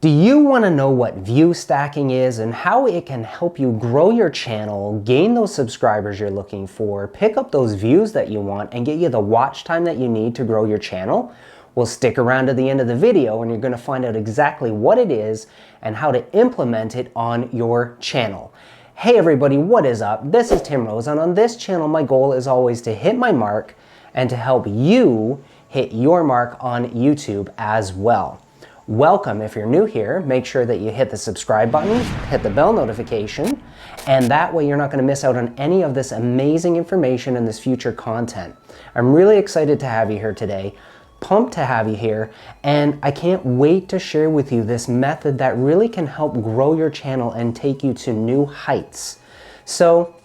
Do you want to know what view stacking is and how it can help you grow your channel, gain those subscribers you're looking for, pick up those views that you want, and get you the watch time that you need to grow your channel? Well, stick around to the end of the video and you're going to find out exactly what it is and how to implement it on your channel. Hey everybody, what is up? This is Tim Rose, and on this channel my goal is always to hit my mark and to help you hit your mark on YouTube as well. Welcome. If you're new here, make sure that you hit the subscribe button, hit the bell notification, and that way you're not going to miss out on any of this amazing information and this future content. I'm really excited to have you here today, pumped to have you here, and I can't wait to share with you this method that really can help grow your channel and take you to new heights. So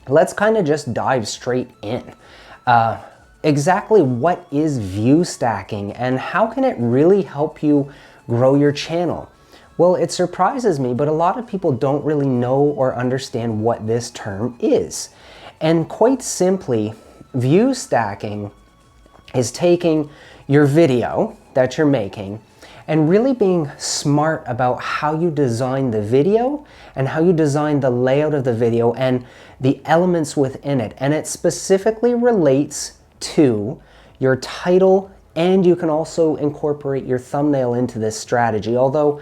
let's kind of just dive straight in. Exactly what is view stacking and how can it really help you grow your channel? Well, it surprises me, but a lot of people don't really know or understand what this term is. And quite simply, view stacking is taking your video that you're making and really being smart about how you design the video and how you design the layout of the video and the elements within it. And it specifically relates to your title, and you can also incorporate your thumbnail into this strategy, although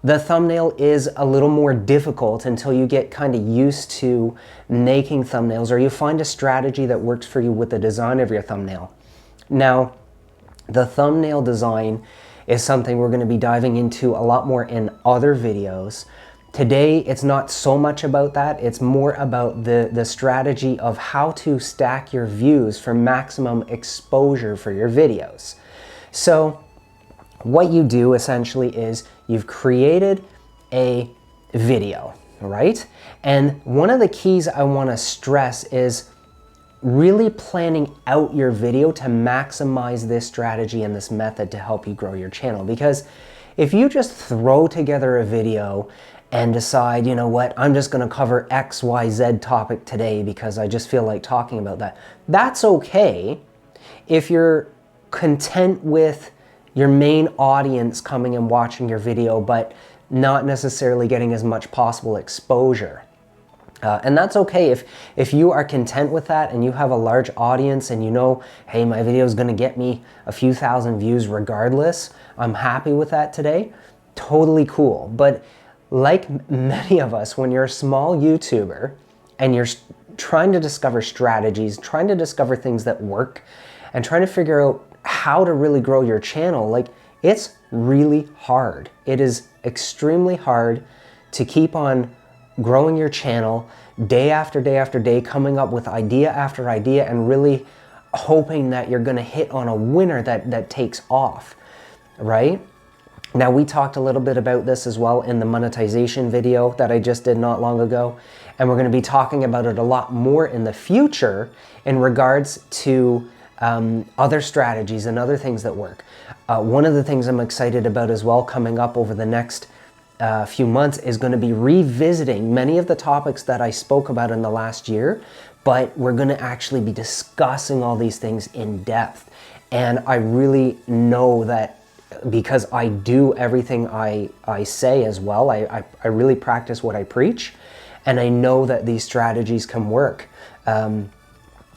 the thumbnail is a little more difficult until you get kind of used to making thumbnails or you find a strategy that works for you with the design of your thumbnail. Now, the thumbnail design is something we're going to be diving into a lot more in other videos. Today, it's not so much about that. It's more about the strategy of how to stack your views for maximum exposure for your videos. So what you do essentially is you've created a video, right? And one of the keys I want to stress is really planning out your video to maximize this strategy and this method to help you grow your channel. Because if you just throw together a video and decide, you know what, I'm just going to cover XYZ topic today because I just feel like talking about that. That's okay if you're content with your main audience coming and watching your video, but not necessarily getting as much possible exposure. And that's okay if you are content with that and you have a large audience and you know, hey, my video is going to get me a few thousand views regardless. I'm happy with that today. Totally cool. But like many of us, when you're a small YouTuber and you're trying to discover strategies, trying to discover things that work, and trying to figure out how to really grow your channel, like, it's really hard. It is extremely hard to keep on growing your channel day after day after day, coming up with idea after idea and really hoping that you're going to hit on a winner that takes off, right? Now, we talked a little bit about this as well in the monetization video that I just did not long ago, and we're going to be talking about it a lot more in the future in regards to other strategies and other things that work. One of the things I'm excited about as well coming up over the next few months is going to be revisiting many of the topics that I spoke about in the last year, but we're going to actually be discussing all these things in depth. And I really know that because I do everything I say as well. I really practice what I preach, and I know that these strategies can work.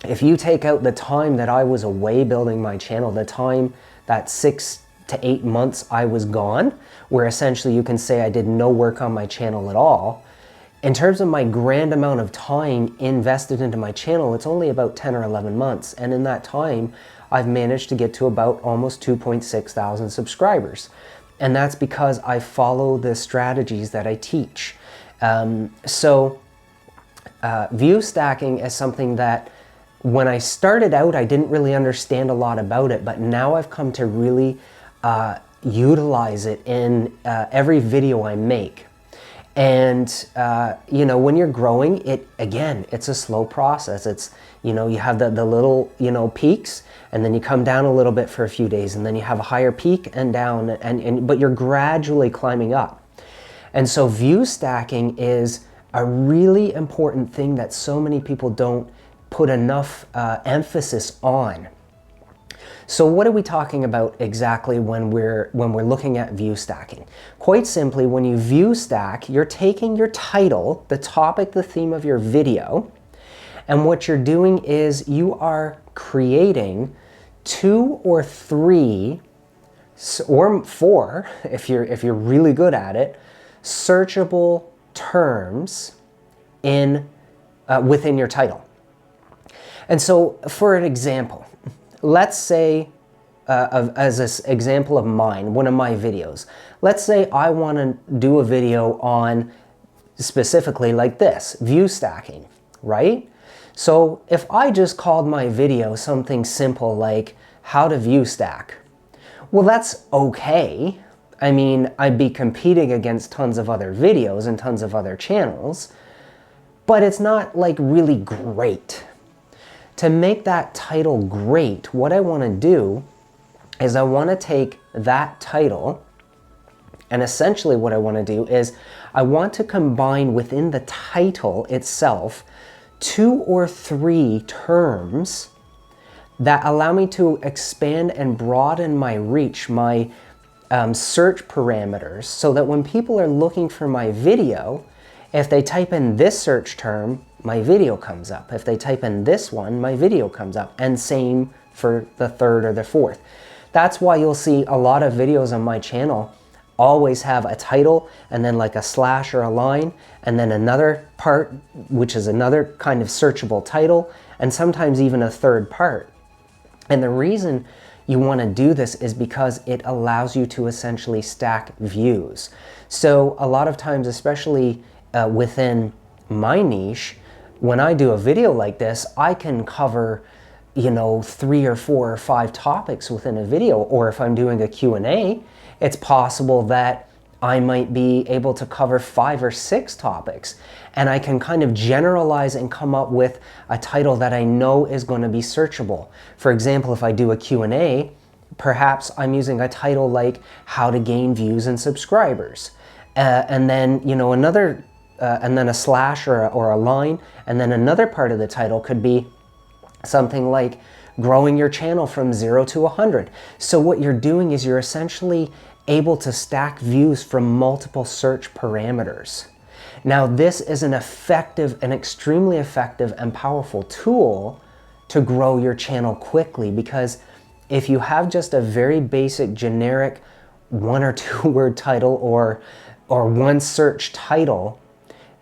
If you take out the time that I was away building my channel, the time that 6 to 8 months I was gone, where essentially you can say I did no work on my channel at all, in terms of my grand amount of time invested into my channel, it's only about 10 or 11 months. And in that time, I've managed to get to about almost 2.6 thousand subscribers. And that's because I follow the strategies that I teach. View stacking is something that when I started out, I didn't really understand a lot about it, but now I've come to really utilize it in every video I make. And, you know, when you're growing, it's a slow process. It's, you know, you have the little, you know, peaks, and then you come down a little bit for a few days, and then you have a higher peak and down, but you're gradually climbing up. And so view stacking is a really important thing that so many people don't put enough emphasis on. So what are we talking about exactly when we're looking at view stacking? Quite simply, when you view stack, you're taking your title, the topic, the theme of your video, and what you're doing is you are creating 2 or 3 or 4, if you're really good at it, searchable terms within your title. And so, for an example, let's say, as an example of mine, one of my videos, let's say I want to do a video on specifically like this, view stacking, right? So if I just called my video something simple like how to view stack, well, that's okay. I mean, I'd be competing against tons of other videos and tons of other channels, but it's not like really great. To make that title great, what I want to do is I want to take that title, and essentially what I want to do is I want to combine within the title itself 2 or 3 terms that allow me to expand and broaden my reach, my search parameters, so that when people are looking for my video, if they type in this search term, my video comes up. If they type in this one, my video comes up. And same for the 3rd or the 4th. That's why you'll see a lot of videos on my channel always have a title and then like a slash or a line and then another part, which is another kind of searchable title, and sometimes even a 3rd part. And the reason you want to do this is because it allows you to essentially stack views. So a lot of times, especially within my niche, when I do a video like this, I can cover, 3 or 4 or 5 topics within a video. Or if I'm doing a Q&A, it's possible that I might be able to cover 5 or 6 topics. And I can kind of generalize and come up with a title that I know is going to be searchable. For example, if I do a Q&A, perhaps I'm using a title like how to gain views and subscribers. And then, and then a slash or a line, and then another part of the title could be something like growing your channel from 0 to 100. So what you're doing is you're essentially able to stack views from multiple search parameters. Now, this is an extremely effective and powerful tool to grow your channel quickly, because if you have just a very basic generic 1 or 2 word title or one search title,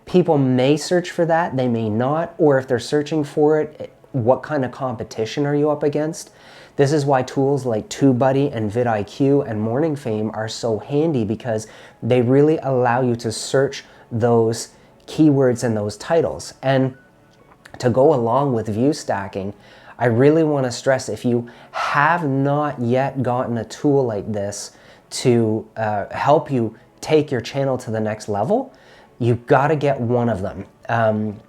people may search for that, they may not, or if they're searching for it, what kind of competition are you up against? This is why tools like TubeBuddy and vidIQ and Morning Fame are so handy, because they really allow you to search those keywords and those titles. And to go along with view stacking, I really want to stress, if you have not yet gotten a tool like this to help you take your channel to the next level, you've got to get one of them.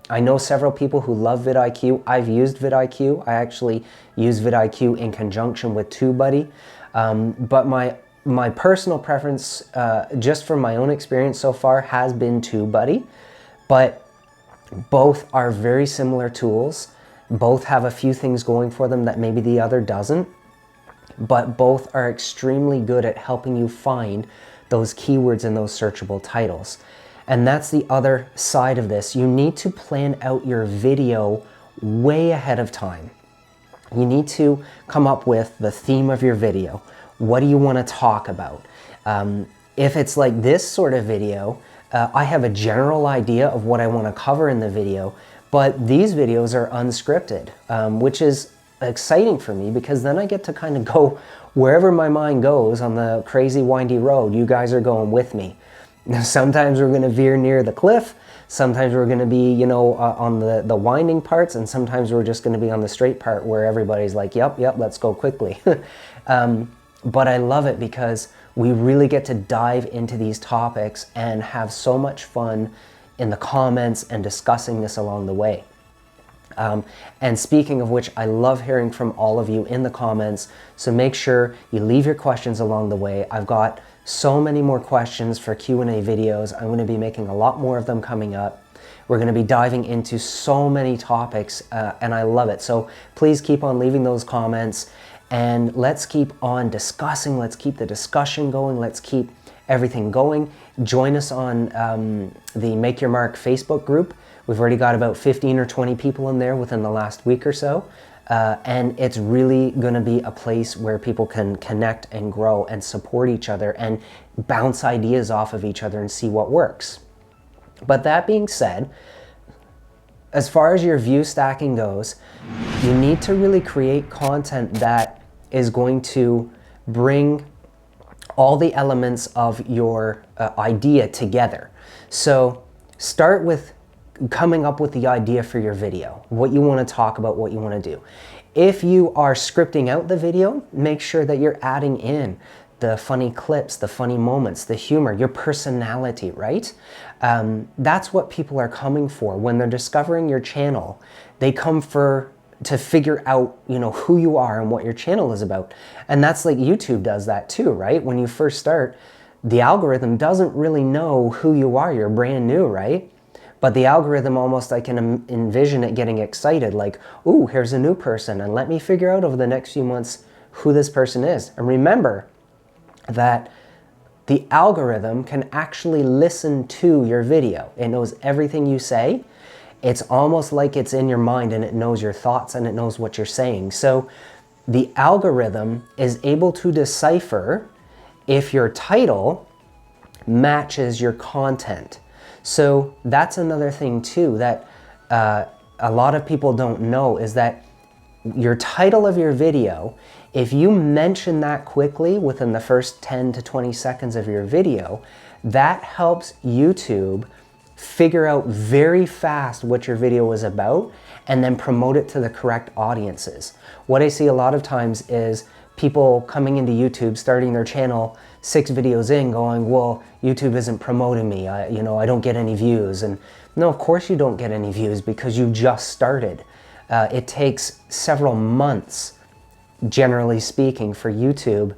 I know several people who love vidIQ. I've used vidIQ. I actually use vidIQ in conjunction with TubeBuddy. But my personal preference, just from my own experience so far, has been TubeBuddy. But both are very similar tools. Both have a few things going for them that maybe the other doesn't. But both are extremely good at helping you find those keywords and those searchable titles. And that's the other side of this. You need to plan out your video way ahead of time. You need to come up with the theme of your video. What do you want to talk about? If it's like this sort of video, I have a general idea of what I want to cover in the video, but these videos are unscripted, which is exciting for me, because then I get to kind of go wherever my mind goes on the crazy windy road. You guys are going with me. Sometimes we're going to veer near the cliff, sometimes we're going to be, on the winding parts, and sometimes we're just going to be on the straight part where everybody's like, yep, let's go quickly. But I love it because we really get to dive into these topics and have so much fun in the comments and discussing this along the way. And speaking of which, I love hearing from all of you in the comments, so make sure you leave your questions along the way. I've got so many more questions for Q&A videos. I'm going to be making a lot more of them coming up. We're going to be diving into so many topics, and I love it. So please keep on leaving those comments. and let's keep on discussing. Let's keep the discussion going. Let's keep everything going. Join us on the Make Your Mark Facebook group. We've already got about 15 or 20 people in there within the last week or so. And it's really going to be a place where people can connect and grow and support each other and bounce ideas off of each other and see what works. But that being said, as far as your view stacking goes, you need to really create content that is going to bring all the elements of your idea together. So start with coming up with the idea for your video, what you want to talk about, what you want to do. If you are scripting out the video, make sure that you're adding in the funny clips, the funny moments, the humor, your personality, right? That's what people are coming for. When they're discovering your channel, they come to figure out, who you are and what your channel is about. And that's like YouTube does that too, right? When you first start, the algorithm doesn't really know who you are. You're brand new, right? But the algorithm, almost, I can envision it getting excited, like, ooh, here's a new person, and let me figure out over the next few months who this person is. And remember that the algorithm can actually listen to your video. It knows everything you say. It's almost like it's in your mind, and it knows your thoughts, and it knows what you're saying. So the algorithm is able to decipher if your title matches your content. So that's another thing too that a lot of people don't know, is that your title of your video, if you mention that quickly within the first 10 to 20 seconds of your video, that helps YouTube figure out very fast what your video is about and then promote it to the correct audiences. What I see a lot of times is people coming into YouTube, starting their channel 6 videos in, going, well, YouTube isn't promoting me, I don't get any views. And no, of course you don't get any views, because you just started. It takes several months, generally speaking, for YouTube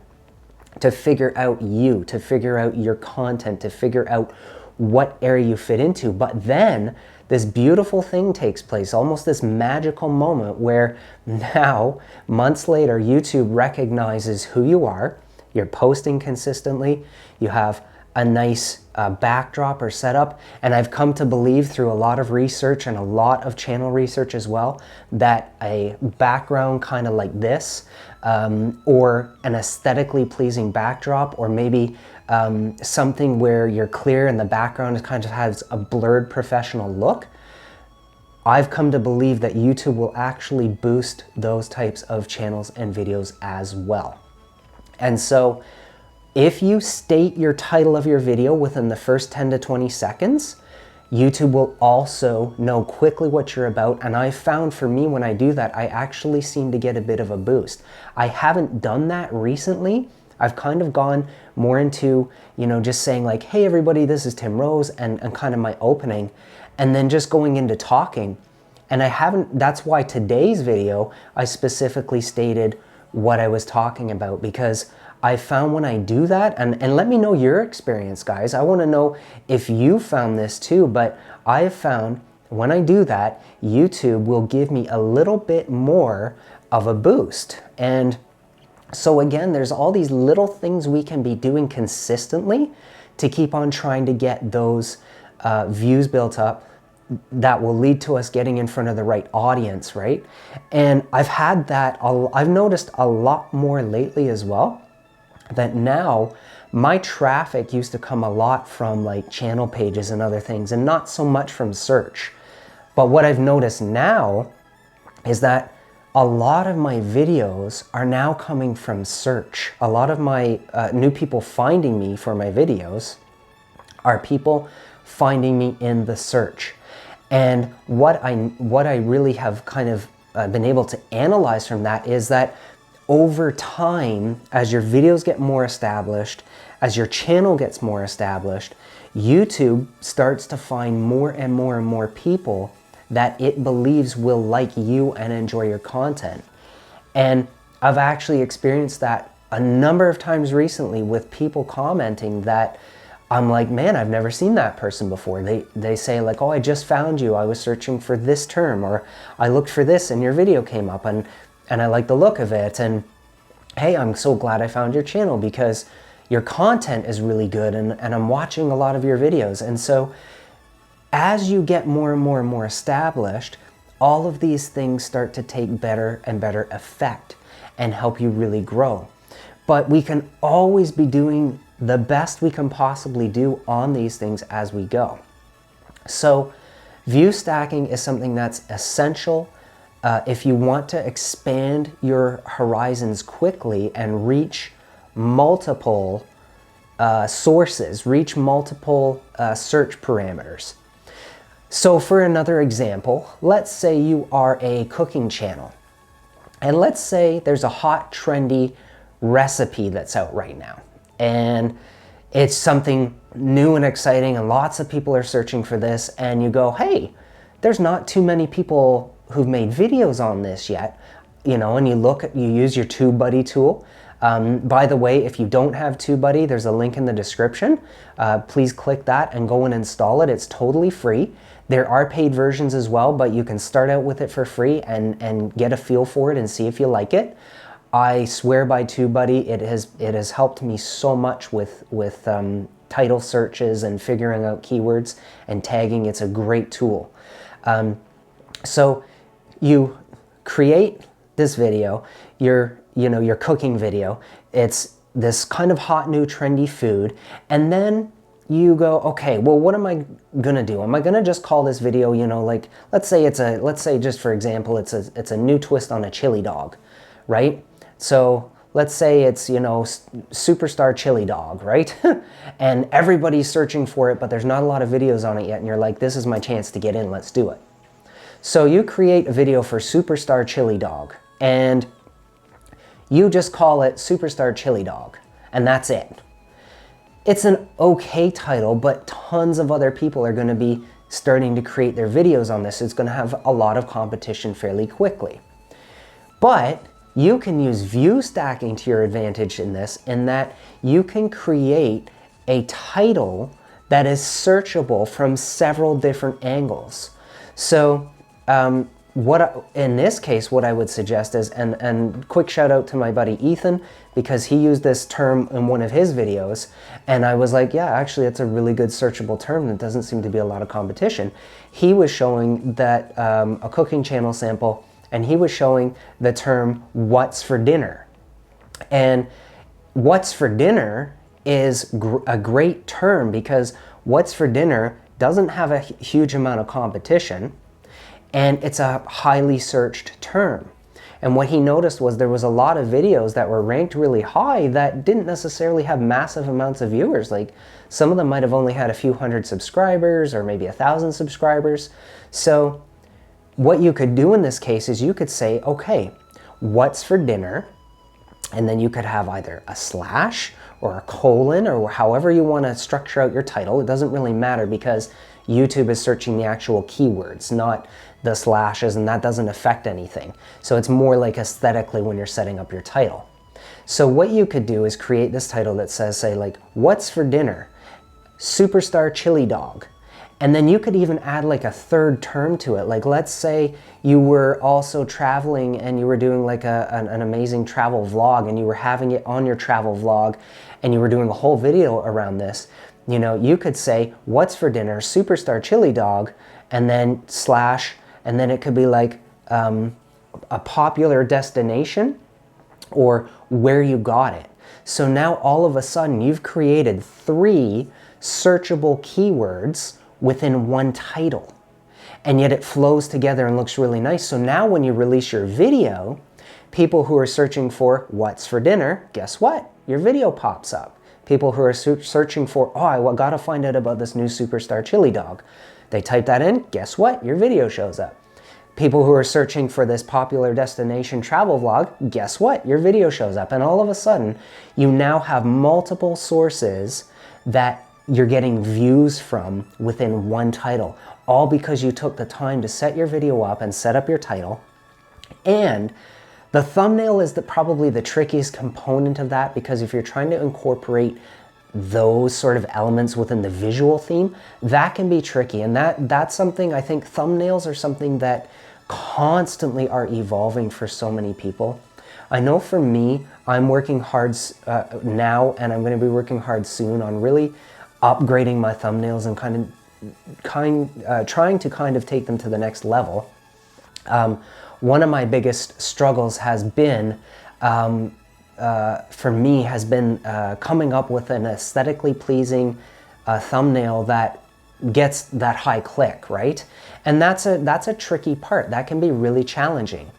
to figure out you, to figure out your content, to figure out what area you fit into. But then this beautiful thing takes place, almost this magical moment where now, months later, YouTube recognizes who you are, you're posting consistently, you have a nice backdrop or setup, and I've come to believe through a lot of research and a lot of channel research as well, that a background kind of like this, or an aesthetically pleasing backdrop, or maybe something where you're clear and the background kind of has a blurred professional look, I've come to believe that YouTube will actually boost those types of channels and videos as well. And so if you state your title of your video within the first 10 to 20 seconds, YouTube will also know quickly what you're about. And I found, for me, when I do that, I actually seem to get a bit of a boost. I haven't done that recently. I've kind of gone more into, just saying like, hey everybody, this is Tim Rose, and kind of my opening, and then just going into talking. And that's why today's video, I specifically stated what I was talking about, because I found when I do that, and let me know your experience, guys. I want to know if you found this too, but I've found when I do that, YouTube will give me a little bit more of a boost. And so again, there's all these little things we can be doing consistently to keep on trying to get those views built up that will lead to us getting in front of the right audience, right? And I've noticed a lot more lately as well, that now my traffic used to come a lot from like channel pages and other things, and not so much from search. But what I've noticed now is that a lot of my videos are now coming from search. A lot of my new people finding me for my videos are people finding me in the search. And what I really have kind of been able to analyze from that is that over time, as your videos get more established, as your channel gets more established, YouTube starts to find more and more and more people that it believes will like you and enjoy your content. And I've actually experienced that a number of times recently with people commenting that I'm like, man, I've never seen that person before. They say like, oh, I just found you. I was searching for this term, or I looked for this and your video came up, and I like the look of it. And hey, I'm so glad I found your channel because your content is really good and I'm watching a lot of your videos. And so as you get more and more and more established, all of these things start to take better and better effect and help you really grow. But we can always be doing the best we can possibly do on these things as we go. So view stacking is something that's essential if you want to expand your horizons quickly and reach multiple sources, reach multiple search parameters. So for another example, let's say you are a cooking channel. And let's say there's a hot, trendy recipe that's out right now. And it's something new and exciting and lots of people are searching for this. And you go, hey, there's not too many people who've made videos on this yet. You know, and you use your TubeBuddy tool. By the way, if you don't have TubeBuddy, there's a link in the description. Please click that and go and install it. It's totally free. There are paid versions as well, but you can start out with it for free and get a feel for it and see if you like it. I swear by TubeBuddy, it has helped me so much with title searches and figuring out keywords and tagging. It's a great tool. So you create this video, your cooking video. It's this kind of hot, new, trendy food, and then you go, okay, well, what am I gonna do? Am I gonna just call this video, like, let's say just for example, it's a new twist on a chili dog, right? So let's say it's, superstar chili dog, right? And everybody's searching for it, but there's not a lot of videos on it yet, and you're like, this is my chance to get in, let's do it. So you create a video for superstar chili dog, and you just call it Superstar Chili Dog, and that's it. It's an okay title, but tons of other people are going to be starting to create their videos on this. It's going to have a lot of competition fairly quickly. But you can use view stacking to your advantage in this, in that you can create a title that is searchable from several different angles. So in this case, what I would suggest is, and quick shout out to my buddy Ethan, because he used this term in one of his videos, and I was like, yeah, actually that's a really good searchable term that doesn't seem to be a lot of competition. He was showing that a cooking channel sample, and he was showing the term what's for dinner. And what's for dinner is a great term because what's for dinner doesn't have a huge amount of competition, and it's a highly searched term. And what he noticed was there was a lot of videos that were ranked really high that didn't necessarily have massive amounts of viewers. Like some of them might have only had a few hundred subscribers or maybe 1,000 subscribers. So what you could do in this case is you could say, okay, what's for dinner? And then you could have either a slash or a colon or however you want to structure out your title. It doesn't really matter because YouTube is searching the actual keywords, not the slashes, and that doesn't affect anything. So it's more like aesthetically when you're setting up your title. So what you could do is create this title that says, say, like, what's for dinner? Superstar chili dog. And then you could even add like a third term to it. Like let's say you were also traveling and you were doing like an amazing travel vlog and you were having it on your travel vlog and you were doing a whole video around this. You could say, what's for dinner? Superstar chili dog, and then slash, and then it could be like a popular destination or where you got it. So now all of a sudden you've created 3 searchable keywords within one title, and yet it flows together and looks really nice. So now when you release your video, people who are searching for what's for dinner, guess what? Your video pops up. People who are searching for, oh, I gotta find out about this new superstar chili dog. They type that in, guess what? Your video shows up. People who are searching for this popular destination travel vlog, guess what? Your video shows up. And all of a sudden, you now have multiple sources that you're getting views from within one title, all because you took the time to set your video up and set up your title. And the thumbnail is probably the trickiest component of that, because if you're trying to incorporate those sort of elements within the visual theme, that can be tricky. And that's something, I think thumbnails are something that constantly are evolving for so many people. I know for me, I'm working hard now, and I'm going to be working hard soon on really upgrading my thumbnails and trying to kind of take them to the next level. One of my biggest struggles has been, for me, has been coming up with an aesthetically pleasing thumbnail that gets that high click, right? And that's a tricky part. That can be really challenging.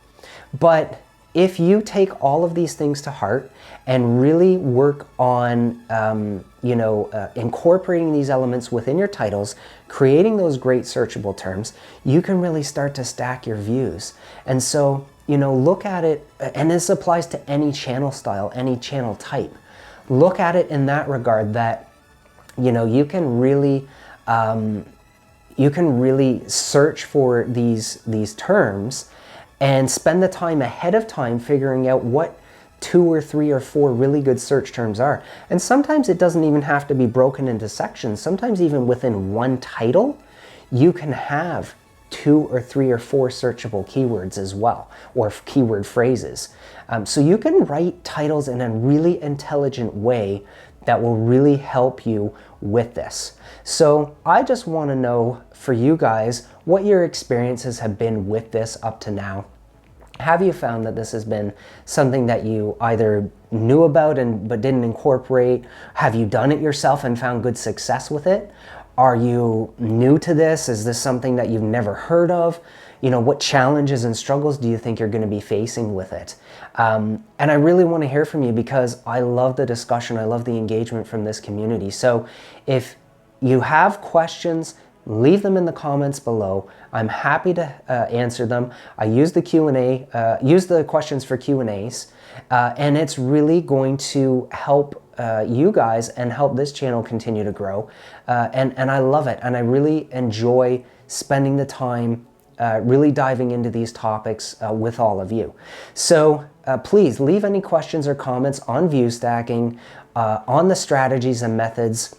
But if you take all of these things to heart and really work on, incorporating these elements within your titles, creating those great searchable terms, you can really start to stack your views. And so, look at it, and this applies to any channel style, any channel type. Look at it in that regard that, you can really search for these terms and spend the time ahead of time figuring out what 2 or 3 or 4 really good search terms are. And sometimes it doesn't even have to be broken into sections. Sometimes even within one title, you can have 2 or 3 or 4 searchable keywords as well, or keyword phrases. So you can write titles in a really intelligent way that will really help you with this. So I just want to know for you guys what your experiences have been with this up to now. Have you found that this has been something that you either knew about but didn't incorporate? Have you done it yourself and found good success with it? Are you new to this? Is this something that you've never heard of? What challenges and struggles do you think you're going to be facing with it? And I really want to hear from you because I love the discussion. I love the engagement from this community. So if you have questions, leave them in the comments below. I'm happy to answer them. I use the use the questions for Q&As, and it's really going to help you guys and help this channel continue to grow. And I love it, and I really enjoy spending the time really diving into these topics with all of you. So please leave any questions or comments on view stacking, on the strategies and methods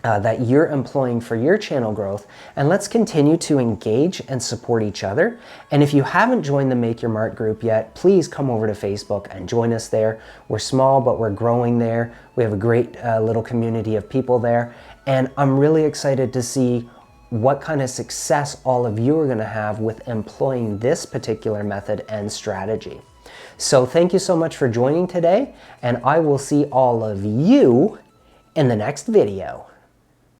that you're employing for your channel growth, and let's continue to engage and support each other. And if you haven't joined the Make Your Mark group yet, please come over to Facebook and join us there. We're small, but we're growing there. We have a great little community of people there, and I'm really excited to see what kind of success all of you are going to have with employing this particular method and strategy. So thank you so much for joining today, and I will see all of you in the next video.